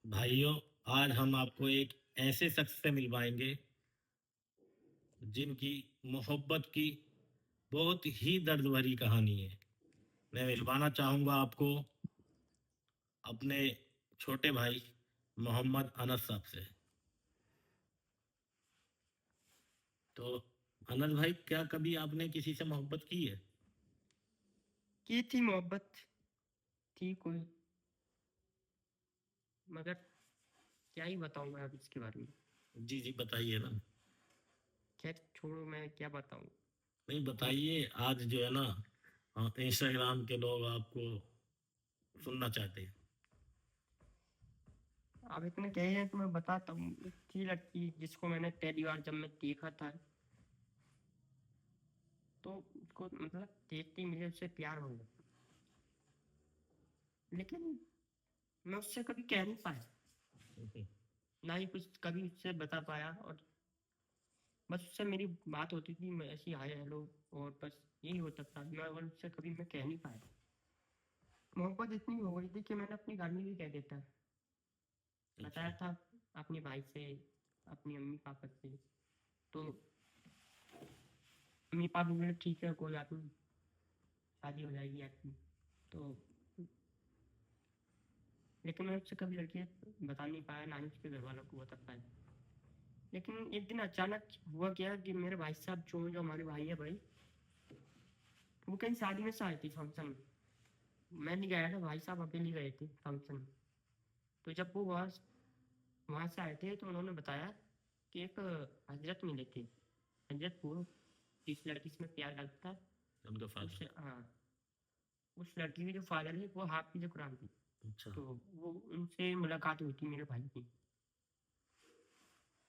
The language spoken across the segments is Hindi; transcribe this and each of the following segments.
भाइयों, आज हम आपको एक ऐसे शख्स से मिलवाएंगे जिनकी मोहब्बत की बहुत ही दर्द भरी कहानी है। मैं मिलवाना चाहूंगा आपको अपने छोटे भाई मोहम्मद अनस साहब से। तो अनस भाई, क्या कभी आपने किसी से मोहब्बत की है? की थी मोहब्बत, थी कोई, मगर क्या ही बताऊं मैं अब इसके बारे में। जी जी, बताइए ना। खैर छोड़ो, मैं क्या बताऊं। नहीं, और बताइए। आज जो है ना, इंस्टाग्राम के लोग आपको सुनना चाहते हैं। अब इतने कहे हैं तो मैं बताता हूँ। एक थी लड़की जिसको मैंने पहली बार जब मैं देखा था, तो उसको मतलब देखते ही मुझे उससे प्यार हो गया। लेकिन मैं उससे कभी कह नहीं पाया, ना ही कुछ कभी उससे बता पाया। और बस उससे मेरी बात होती थी, मैं ऐसी हाय हेलो, और बस यही होता था। मैं और उससे कभी मैं कह नहीं पाया। मोहब्बत इतनी हो गई थी कि मैंने अपनी घर में भी कह देता, अच्छा। बताया था अपने भाई से, अपनी अम्मी पापा से। तो अम्मी पापा बोले ठीक है, कोई बात नहीं, शादी हो जाएगी आपकी। तो लेकिन मैं उससे कभी लड़की बता नहीं पाया, ना ही उसके घर वालों को बता पाया। लेकिन एक दिन अचानक हुआ क्या कि मेरे भाई साहब, जो हमारे भाई है भाई, वो कहीं शादी में से आए थे, फंक्शन में। मैं नहीं गया था, भाई साहब अकेले गए थे फंक्शन में। तो जब वो वहाँ से आए थे तो उन्होंने बताया कि एक हजरत मिले थे। हजरत वो जिस लड़की से मैं प्यार करता था, उनका उस फादर। हाँ, उस लड़की के जो फादर है वो हाफिज कुरान थे। अच्छा। तो वो उनसे मुलाकात हुई थी मेरे भाई की।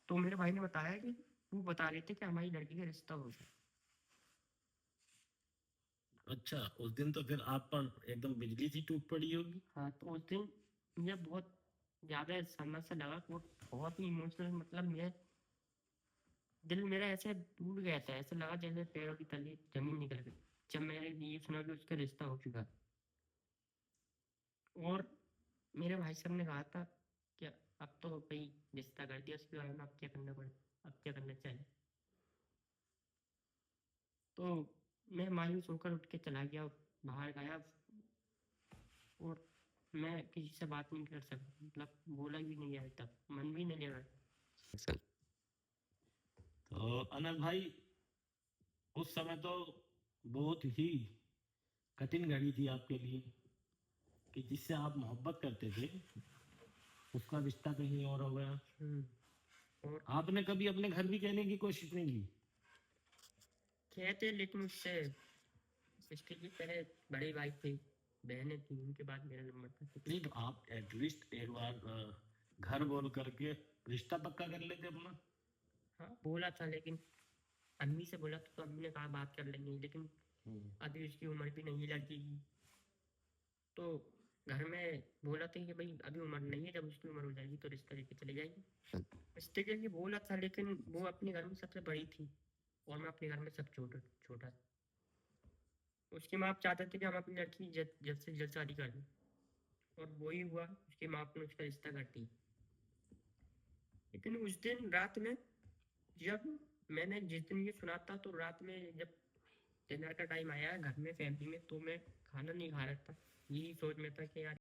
तो मेरे भाई ने बताया कि वो बता रहे थे कि हमारी लड़की का रिश्ता हो गया। अच्छा, उस दिन तो फिर आप पर एकदम बिजली सी टूट पड़ी होगी। हाँ, तो उस दिन मुझे बहुत ज़्यादा सन्ना सा लगा, वो बहुत ही इमोशनल, मतलब मेरे दिल मेरा ऐसे टूट गया था, ऐसा लगा जैसे पैरों की तली जमीन निकल गई जब मैंने ये सुना कि उसका रिश्ता हो चुका। और मेरे भाई साहब ने कहा था कि अब तो भाई रिश्ता कर दिया उसके बारे में, अब क्या करना पड़े, अब क्या करना चाहिए। तो मैं मायूस होकर उठ के चला गया, बाहर गया। और मैं किसी से बात नहीं कर सकता, मतलब बोला भी नहीं है तब, मन भी नहीं लगा। तो अनल भाई, उस समय तो बहुत ही कठिन घड़ी थी आपके लिए कि जिससे आप मोहब्बत करते थे उसका रिश्ता कहीं और हो गया। और आपने कभी अपने घर भी कहने की कोशिश नहीं की? कहते, लेकिन उससे इसके लिए पहले बड़े भाई थे, बहनें थी, उनके बाद मेरा नंबर था, लेकिन नहीं, तो आप एटलीस्ट एक बार घर बोल करके रिश्ता पक्का कर लेते अपना। हाँ बोला था। लेकिन अम्मी से बोला तो अम्मी ने कहा बात कर लेंगे, लेकिन हम्म। अभी उसकी उम्र भी नहीं है लड़की की। तो घर में बोला था कि भाई अभी उम्र नहीं है, जब उसकी उम्र हो जाएगी तो रिश्ता लेके चले जाएगी। रिश्ते के लिए बोला था, लेकिन वो अपने घर में सबसे बड़ी थी और मैं अपने घर में सब छोटा छोटा। उसके माँ बाप चाहते थे कि हम अपनी लड़की की जल्द से जल्द शादी कर दें, और वही हुआ, उसके माँ बाप ने उसका रिश्ता कर दिया। लेकिन उस दिन रात में, जब मैंने जिस दिन ये सुना था, तो रात में जब डिनर का टाइम आया घर में फैमिली में, तो मैं खाना नहीं खा रहा था, यही सोच में था कि यार